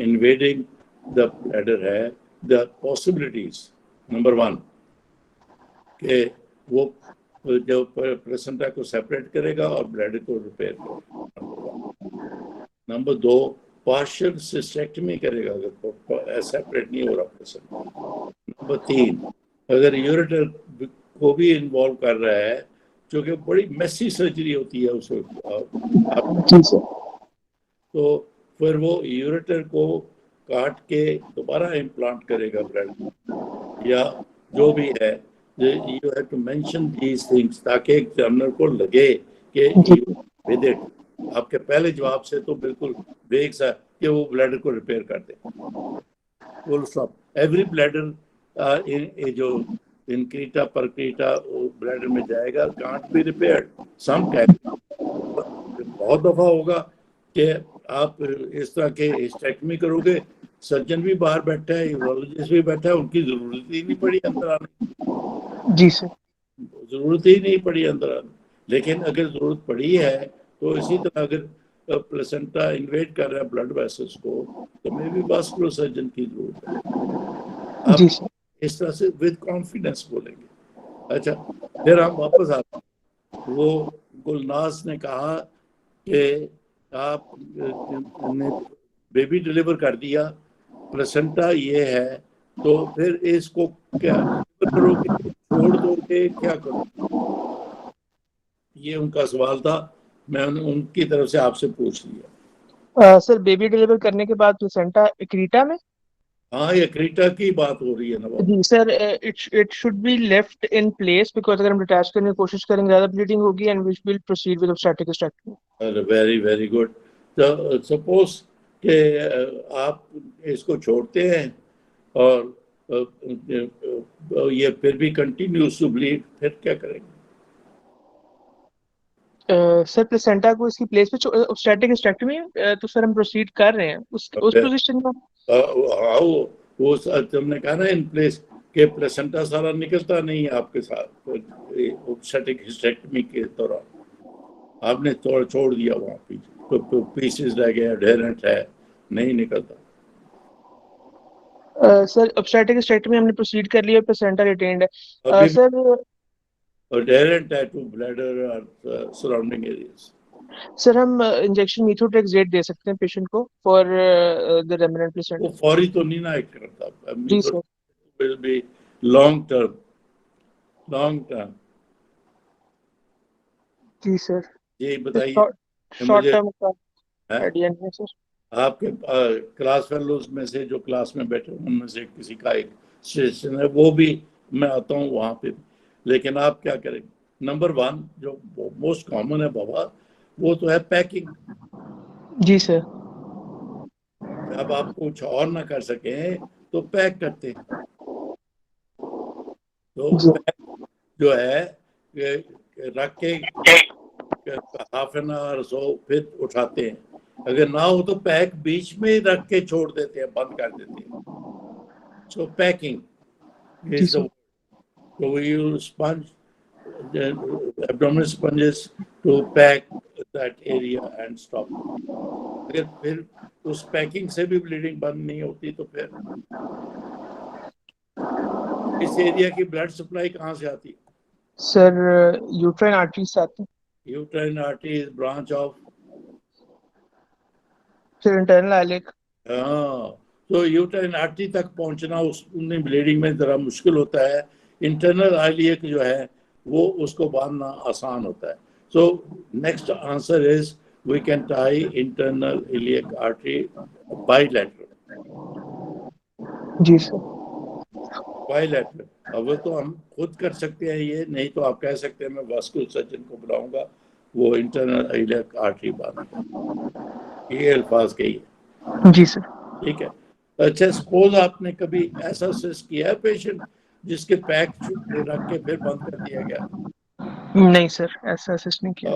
इन्वेडिंग द ब्लैडर है, द पॉसिबिलिटीज नंबर 1 कि वो जो प्लेसेंटा को सेपरेट करेगा और ब्लैडर को रिपेयर करेगा। नंबर 2 पार्शियल सिस्टेक्टमी करेगा अगर सेपरेट नहीं हो रहा प्लेसेंटा। नंबर 3 अगर यूरेटर को भी इन्वॉल्व कर रहा है, जो कि बड़ी मेसी सर्जरी होती है उस तो फिर वो यूरेटर को काट के दोबारा इम्प्लांट करेगा ब्लड या जो भी है। You have to mention these things ताकि एग्जामिनर को लगे कि विद इट। आपके पहले जवाब से तो बिल्कुल बेग सा कि वो ब्लैडर को रिपेयर कर दे, फुल स्टॉप। एवरी ब्लैडर जो इनक्रीटा परक्रीटा ब्लैडर में जाएगा कांट बी रिपेयर्ड। सम बहुत दफा होगा कि आप इस तरह के हिस्टेक्टमी करोगे, सर्जन भी बाहर बैठा है, यूरोलॉजिस्ट भी बैठा है, उनकी जरूरत ही नहीं पड़ी अंदर आने। जी सर। जरूरत ही नहीं पड़ी अंदर आने। लेकिन अगर जरूरत पड़ी है तो इसी तरह अगर प्लेसेंटा इन्वेड कर रहा है ब्लड वेसल्स को तो मे भी वास्कुलर सर्जन की जरूरत है। आप इस तरह से विद कॉन्फिडेंस बोलेंगे। अच्छा, फिर हम वापस आते हैं। वो गुलनाज ने कहा कि आप ने बेबी डिलीवर कर दिया, प्लेसेंटा ये है, तो फिर इसको क्या करोगे, छोड़ दोगे, क्या करोगे? ये उनका सवाल था, मैं उनकी तरफ से आपसे पूछ लिया। सर बेबी डिलीवर करने के बाद प्लेसेंटा एक्रीटा में? हाँ, ये क्रीटा की बात हो रही है ना। जी sir, it should be left in place because अगर हम डिटैच करने की कोशिश करेंगे ज्यादा ब्लीडिंग होगी and we will proceed with obstetric hysterectomy. Very very good. तो सपोज कि आप इसको छोड़ते हैं और ये फिर भी कंटिन्यूस टू ब्लीड, फिर क्या करेंगे? सर प्लेसेंटा को इसकी प्लेस पे ऑब्स्टेट्रिक हिस्टेरेक्टमी तो सर हम प्रोसीड कर रहे हैं उस पोजीशन में। वो तुमने कहा ना इन प्लेस के प्लेसेंटा सारा निकलता नहीं है आपके साथ ऑब्स्टेट्रिक हिस्टेरेक्टमी के दौरान। आपने छोड़ दिया वहाँ पे, तो पीसेस रह गया, एडहेरेंट है, नहीं निकलता। सर ऑब्स्टेट्रिक स्टेक्टमी हमने प्रोसीड कर लिया, प्लेसेंटा रिटेन्ड है। अभी सर एडहेरेंट है टू ब्लैडर और सराउंडिंग एरियाज। सर हम इंजेक्शन मीथोट्रेक्सेट दे सकते हैं पेशेंट को फॉर द रेमिनेंट वो प्लेसेंटा? फौरी तो नहीं ना एक्ट करता, जी sir. Will be long term, long term. जी सर। ये बताइए कि शॉर्ट मुझे टर्म का है, आइडिया नहीं है सर। आपके क्लास फेलोज में से जो क्लास में बैठे हैं, उनमें से किसी का एक सेशन है, वो भी मैं आता हूँ वहाँ पे। लेकिन आप क्या करेंगे, नंबर वन जो मोस्ट कॉमन है बाबा, वो तो है पैकिंग। जी सर। जब आप कुछ और ना कर सकें तो पैक करते हैं। तो जी पैक जो है रख के हाफ एन आवर सो फिर उठाते हैं। अगर ना हो तो पैक बीच में ही रख के छोड़ देते हैं, बंद कर देते हैं। सो पैकिंग जी is sir. The, so we use sponge, the abdominal sponges to pack that area and stop. अगर फिर उस पैकिंग से भी ब्लीडिंग बंद नहीं होती तो फिर इस एरिया की ब्लड सप्लाई कहाँ से आती है? सर यूट्राइन आर्टरी से आते हैं। Uterine artery is branch of, फिर इंटरनल आइलेक। हाँ, तो यूट्राइन आर्टरी तक पहुंचना उसमें ब्लीडिंग में जरा मुश्किल होता है। इंटरनल आइलियक जो है वो उसको बांधना आसान होता है। So next answer is we can tie internal iliac artery bilateral. जी सर। बाइलेटरल अब तो हम खुद कर सकते हैं ये, नहीं तो आप कह सकते हैं मैं वास्कुलर सर्जन को बुलाऊंगा, वो इंटरनल इलियक आर्टरी बांधेगा। ये अल्फाज के ही है, जी सर। ठीक है। अच्छा, सपोज आपने कभी ऐसा असेस किया है पेशेंट जिसके पैक रख के फिर बंद कर दिया गया? नहीं सर, ऐसा असिस्ट नहीं किया।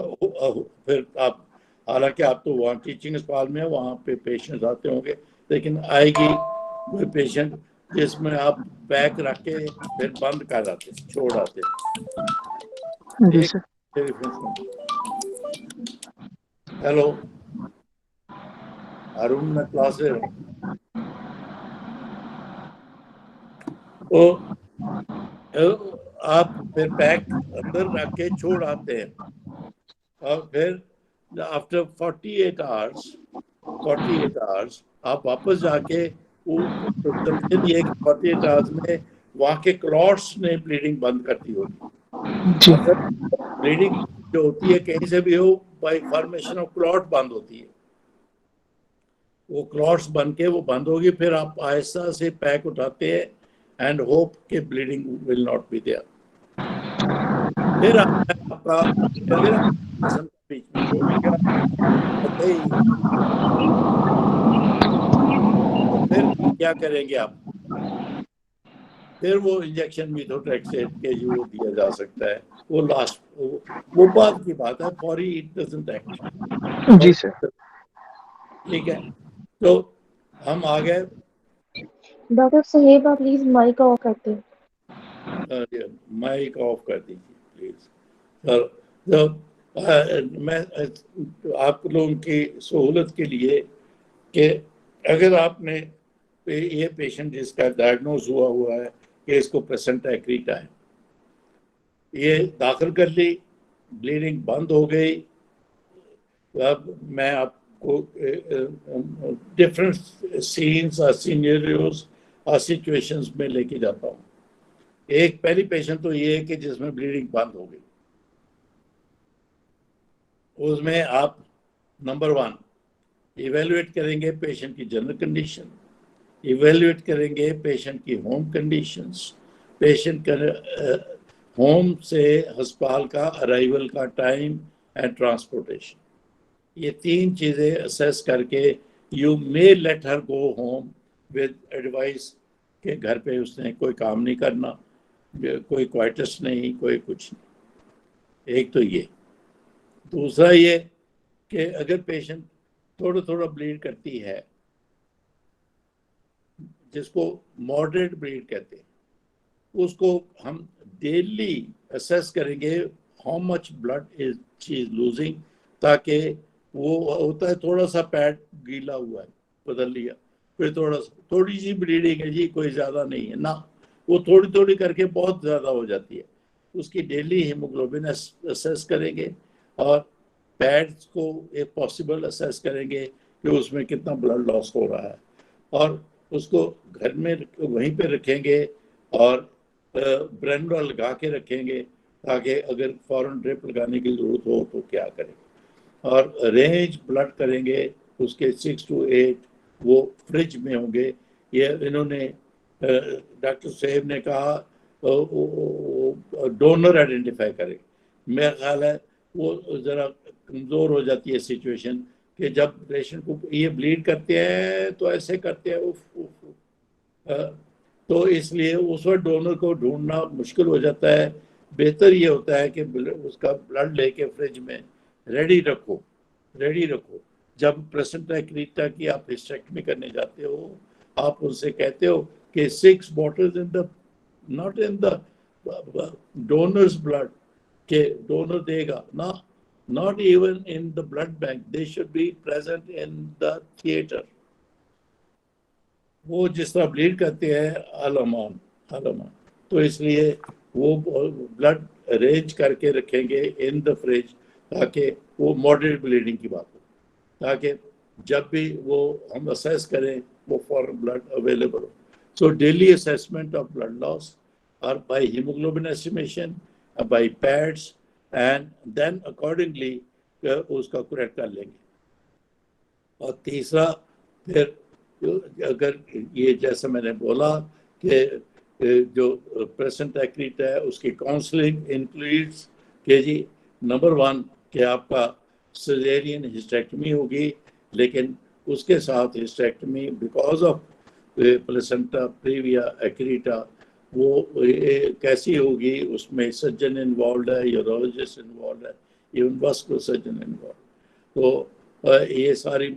फिर आप, हालांकि आप तो वहाँ टीचिंग अस्पताल में है, वहाँ पे पेशेंट आते होंगे, लेकिन आएगी कोई पेशेंट जिसमें आप पैक रख के फिर बंद कर आते, छोड़ आते। जी एक सर। हेलो अरुण, मैं क्लास ले रहा हूँ। तो आप फिर पैक अंदर रख के छोड़ आते हैं, और फिर आफ्टर 48 आवर्स आप वापस जाके वो प्रोजम्पशन ये कि 48 आवर्स में वहाँ के क्लॉट्स ने ब्लीडिंग बंद कर दी होगी। जी। अगर ब्लीडिंग जो होती है कहीं से भी हो, बाय फॉर्मेशन ऑफ क्लॉट बंद होती है, वो क्लॉट्स बन के वो बंद होगी, फिर आप आहिस्ता से पैक उठाते हैं एंड होप के bleeding will not be there. फिर आपका अगर बीच में छोड़ दिया तो फिर क्या करेंगे आप? फिर वो इंजेक्शन मीथोट्रेक्सेट के वो दिया जा सकता है, वो लास्ट, वो बाद की बात है, फॉरी इट डजंट एक्ट। जी सर। ठीक है, तो हम आ गए। डॉक्टर साहेब आप प्लीज माइक ऑफ करते हैं। माइक ऑफ कर दीजिए प्लीज सर। तो मैं आप लोगों की सहूलत के लिए कि अगर आपने ये पेशेंट जिसका डायग्नोज हुआ है कि इसको प्लेसेंटा एक्रीटा है, ये दाखिल कर ली, ब्लीडिंग बंद हो गई, अब मैं आपको डिफरेंट सीन्स और सिनेरियोज और सिचुएशंस में लेके जाता हूँ। एक पहली पेशेंट तो ये है कि जिसमें ब्लीडिंग बंद हो गई, उसमें आप नंबर वन इवेल्युएट करेंगे पेशेंट की जनरल कंडीशन, इवेल्युएट करेंगे पेशेंट की होम कंडीशंस, पेशेंट का होम से अस्पताल का अराइवल का टाइम एंड ट्रांसपोर्टेशन, ये तीन चीज़ें असेस करके you may let her go home with advice के घर पे उसने कोई काम नहीं करना, कोई क्वाइटस नहीं, कोई कुछ नहीं। एक तो ये। दूसरा ये कि अगर पेशेंट थोड़ा थोड़ा ब्लीड करती है, जिसको मॉडरेट ब्लीड कहते हैं, उसको हम डेली असेस करेंगे how much blood is she is losing ताकि वो होता है थोड़ा सा पैड गीला हुआ है, बदल लिया, फिर थोड़ी सी ब्लीडिंग है जी, कोई ज़्यादा नहीं है ना, वो थोड़ी थोड़ी करके बहुत ज़्यादा हो जाती है। उसकी डेली हीमोग्लोबिन असेस करेंगे और पैड्स को एक पॉसिबल असेस करेंगे कि उसमें कितना ब्लड लॉस हो रहा है, और उसको घर में वहीं पे रखेंगे और ब्रेनुला लगा के रखेंगे ताकि अगर फौरन ड्रिप लगाने की ज़रूरत हो तो क्या करें। और रेंज ब्लड करेंगे उसके 6 to 8, वो फ्रिज में होंगे। ये इन्होंने डॉक्टर साहब ने कहा डोनर आइडेंटिफाई करें। मेरा ख्याल है वो ज़रा कमज़ोर हो जाती है सिचुएशन कि जब पेशेंट को ये ब्लीड करते हैं तो ऐसे करते हैं उफ, उफ, उफ। तो इसलिए उस वक्त डोनर को ढूंढना मुश्किल हो जाता है। बेहतर ये होता है कि उसका ब्लड लेके फ्रिज में रेडी रखो। जब प्लेसेंटा एक्रीटा की आप हिस्टेक्टमी करने जाते हो, आप उनसे कहते हो कि 6 bottles in the not in the donors blood के डोनर देगा ना, not even in the blood bank, they should be present in the theater. वो जिस तरह ब्लीड करते हैं आलमान, तो इसलिए वो ब्लड अरेंज करके रखेंगे इन द फ्रिज ताकि वो मॉडरेट ब्लीडिंग की बात हो, ताकि जब भी वो हम असेस करें वो फॉर ब्लड अवेलेबल हो। So daily assessment of blood loss और by haemoglobin estimation, by pads, and then accordingly उसका करेक्ट कर लेंगे। और तीसरा फिर अगर ये जैसा मैंने बोला कि जो प्लेसेंटा एक्रीटा है उसकी काउंसलिंग इंक्लूड्स कि जी नंबर 1 कि आपका सिजेरियन हिस्टेक्टमी होगी, लेकिन उसके साथ hysterectomy because of placenta praevia accreta वो कैसी होगी, उसमें सर्जन इन्वॉल्व है, यूरोलॉजिस्ट इन्वॉल्व है, इवन वास्कुलर सर्जन इन्वॉल्व। तो ये सारी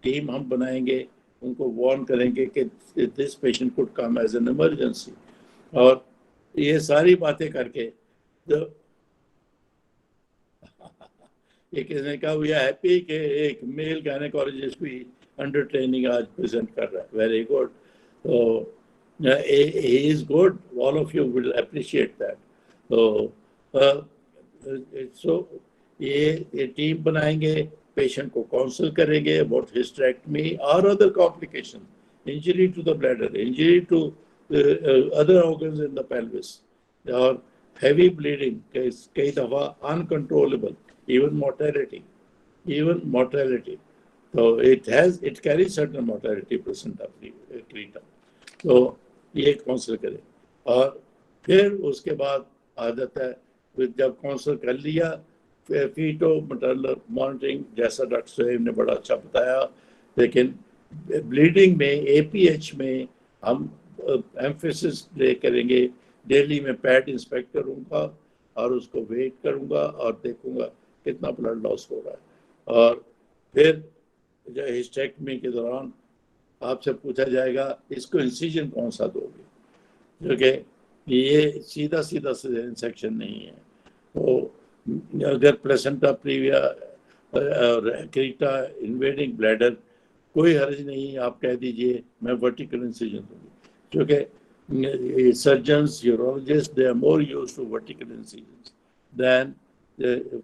टीम हम बनाएंगे, उनको वार्न करेंगे कि this patient could come as an emergency, और ये सारी बातें करके ये किसने कहा वी आर हैप्पी कि एक मेल गायनेकोलॉजिस्ट भी अंडर ट्रेनिंग आज प्रेजेंट कर रहा है, वेरी गुड। तो he is good, all of you will appreciate that. So ये टीम बनाएंगे, पेशेंट को काउंसल करेंगे अबाउट हिस्टेरेक्टमी और other complication, injury to the bladder, injury to other organs in the pelvis, और हैवी ब्लीडिंग कई दफ़ा uncontrollable, even mortality. तो it carries certain mortality placenta accreta. तो ये काउंसिल करें, और फिर उसके बाद आ जाता है जब काउंसिल कर लिया, फीटो मैटरनल मॉनिटरिंग जैसा डॉक्टर साहब ने बड़ा अच्छा बताया। लेकिन ब्लीडिंग में एपीएच में हम एम्फेसिस करेंगे, डेली में पैड इंस्पेक्ट करूँगा और उसको वेट करूँगा और देखूँगा कितना ब्लड लॉस हो रहा है। और फिर जो हिस्टेक्टमी के दौरान आपसे पूछा जाएगा इसको इंसिजन कौन सा दोगे, क्योंकि ये सीधा सिजेरियन सेक्शन नहीं है। तो अगर प्लेसेंटा प्रीविया और एक्रीटा इन्वेडिंग ब्लैडर, कोई हर्ज नहीं, आप कह दीजिए मैं वर्टिकल इंसिजन दूंगी, क्योंकि surgeons urologist they are more used to vertical incision then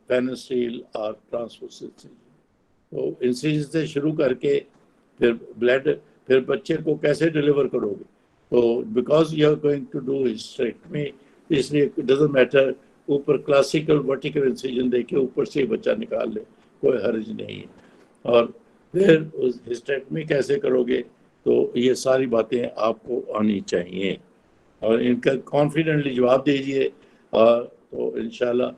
Pfannenstiel और ट्रांसवर्स इंसिजन। तो इंसिजन से शुरू करके फिर ब्लड, फिर बच्चे को कैसे डिलीवर करोगे, तो because you are going to do hysterectomy, इसलिए डजंट मैटर ऊपर क्लासिकल वर्टिकल इंसिजन देके ऊपर से बच्चा निकाल ले, कोई हर्ज नहीं है। और फिर उस हिस्टेक्टमी कैसे करोगे, तो ये सारी बातें आपको आनी चाहिए और इनका कॉन्फिडेंटली जवाब दीजिए। और तो इंशाल्लाह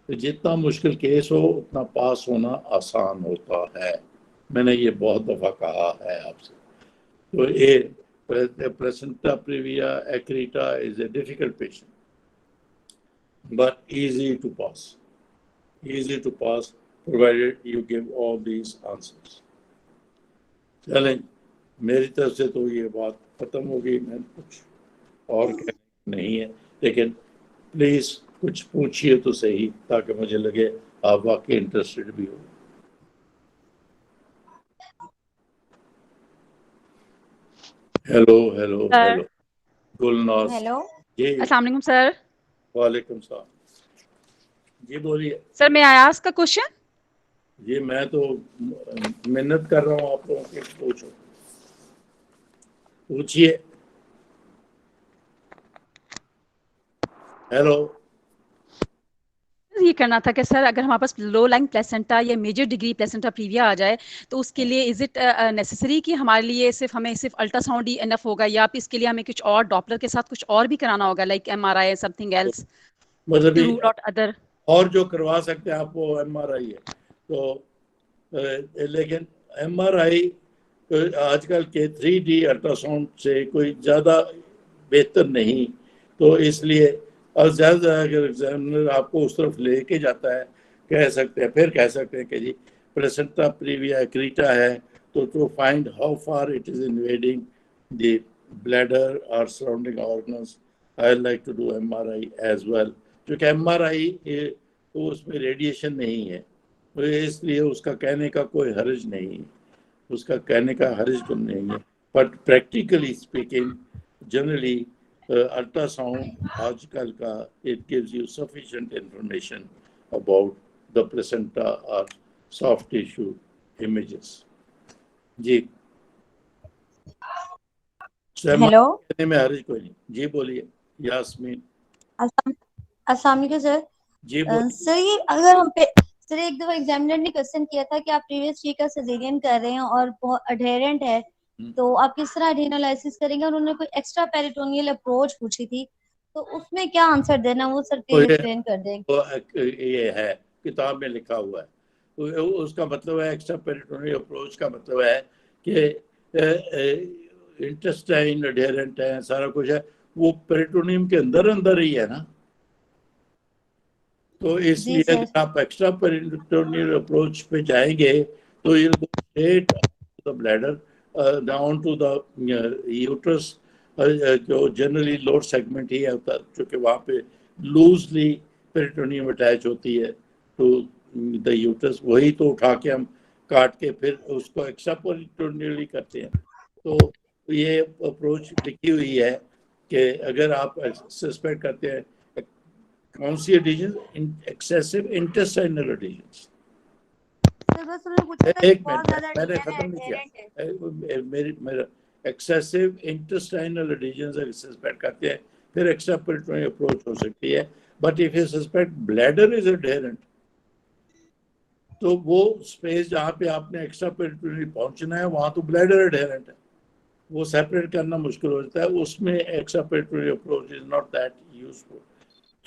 जितना मुश्किल केस हो उतना पास होना आसान होता है, मैंने ये बहुत दफ़ा कहा है आपसे। तो ये placenta praevia accreta is a difficult patient but easy to pass provided you give all these answers. चलें, मेरी तरफ से तो ये बात खत्म हो गई, मैं कुछ और कहना नहीं है, लेकिन प्लीज कुछ पूछिए तो सही ताकि मुझे लगे आप वाकई इंटरेस्टेड भी हो। Hello hello sir hello Gulnaz hello जी। अस्सलाम वालेकुम सर। वालेकुम सलाम जी, बोलिए। सर मैं आई आस्क अ क्वेश्चन? जी मैं तो मिन्नत कर रहा हूँ आप लोगों के, पूछो, पूछिए। हेलो। ये करना था कि सर अगर हमारे पास लो लाइंग प्लेसेंटा या मेजर डिग्री प्लेसेंटा प्रीविया आ जाए तो उसके लिए इज इट नेसेसरी कि हमारे लिए हमें सिर्फ अल्ट्रासाउंड ही इनफ होगा, या फिर इसके लिए हमें कुछ और डॉपलर के साथ कुछ और भी कराना होगा, लाइक MRI समथिंग एल्स मतलब टू रूल आउट अदर? और जो करवा सकते हैं आप वो MRI है। तो लेकिन MRI आजकल के 3D अल्ट्रासाउंड से कोई ज़्यादा बेहतर नहीं, तो इसलिए और ज़्यादा अगर एग्जामिनर आपको उस तरफ लेके जाता है, कह सकते हैं, फिर कह सकते हैं कि जी प्लेसेंटा प्रीविया क्रीटा है, तो to find how far it is invading the bladder और surrounding organs I like to do MRI as well, क्योंकि MRI तो उसमें रेडिएशन नहीं है, तो इसलिए उसका कहने का कोई हर्ज नहीं है, उसका कहने का हर्ज तो नहीं है। But practically speaking generally ultrasound आजकल का it gives you sufficient information about the placenta और सॉफ्ट टिश्यू इमेजेस। जी हेलो कहने में हर्ज कोई नहीं। जी बोलिए यास्मीन। अस्सलाम वालेकुम सर। जी बोलिए। सर ये अगर हम पे सर एक दफा एग्जामिनर ने क्वेश्चन किया था कि आप प्रीवियस वीक का सिजेरियन कर रहे हैं और बहुत अडेरेंट है, तो आप किस तरह एडेनोलाइसिस करेंगे, और उन्होंने कोई एक्स्ट्रा पेरिटोनियल अप्रोच पूछी थी, तो उसमें क्या आंसर देना वो सर तो प्लीज एक्सप्लेन कर देंगे। ये है, किताब में लिखा हुआ है, तो उसका मतलब है एक्स्ट्रा पेरिटोनियल अप्रोच का मतलब है कि इंटेस्टाइन अडेरेंट है, सारा कुछ है, वो पेरिटोनियम के अंदर अंदर ही है ना, तो जी इसलिए सर। अगर आप एक्स्ट्रा पेरिटोनियल अप्रोच पे जाएंगे तो ये straight the bladder down to the uterus, जो जनरली लोअर सेगमेंट ही होता है, क्योंकि वहाँ पे लूजली पेरिटोनियम अटैच होती है टू द यूट्रस, वही तो उठा के हम काट के फिर उसको एक्स्ट्रा पेरिटोनियल करते हैं। तो ये अप्रोच लिखी हुई है कि अगर आप सस्पेक्ट करते हैं कौन सी adhesion, excessive intestinal adhesion. Sir बस उन्होंने पूछा था कि एक बहुत मिनट ज्यादा मैंने एडेरेंट खत्म नहीं किया। है। मेरा एक्सेसिव इंटेस्टाइनल एडिशन अगर सस्पेक्ट करते हैं फिर एक्स्ट्रा पेरिटोनियल अप्रोच हो सकती है, but if you suspect bladder is adherent तो वो स्पेस जहाँ पे आपने एक्स्ट्रा पेरिटोनियल पहुंचना है वहां तो ब्लैडर अडेरेंट है, वो सेपरेट करना मुश्किल हो जाता है, उसमें extra peritoneal approach is not that useful.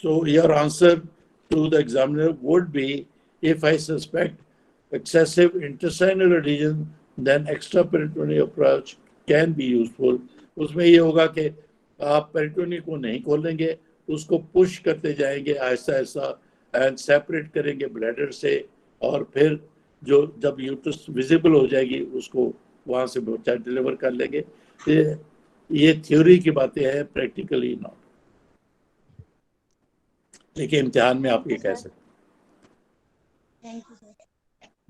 So your answer to the examiner would be, if I suspect excessive intestinal adhesion, then extraperitoneal approach can be useful. उसमें ये होगा कि आप पेरिटोनी को नहीं खोलेंगे, उसको पुश करते जाएंगे आहिस्ता आहिस्ता एंड सेपरेट करेंगे ब्लैडर से, और फिर जो जब यूट्रस विजिबल हो जाएगी उसको वहाँ से बच्चा डिलीवर कर लेंगे। ये थ्योरी की बातें हैं, प्रैक्टिकली नॉट, लेकिन इम्तिहान में आप ये कह सकते। Thank you sir.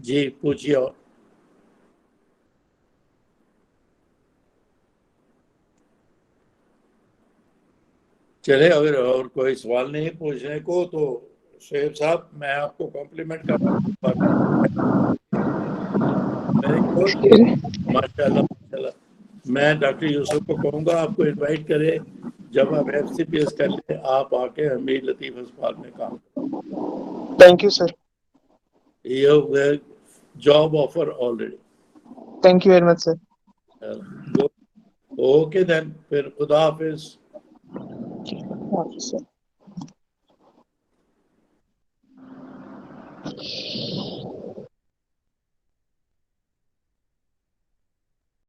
जी पूछिए। और चले, अगर और कोई सवाल नहीं पूछने को तो शोएब साहब मैं आपको कॉम्प्लीमेंट करता हूँ, वेरी गुड, माशाल्लाह माशाल्लाह। मैं डॉक्टर यूसुफ को कहूँगा आपको इनवाइट करे, जब आप FCPS कर ले आप आके हमीद लतीफ़ अस्पताल में काम Thank you, sir. ये job offer already. Thank you very much, sir. Okay then, फिर खुदा हाफिज। Thank you, sir.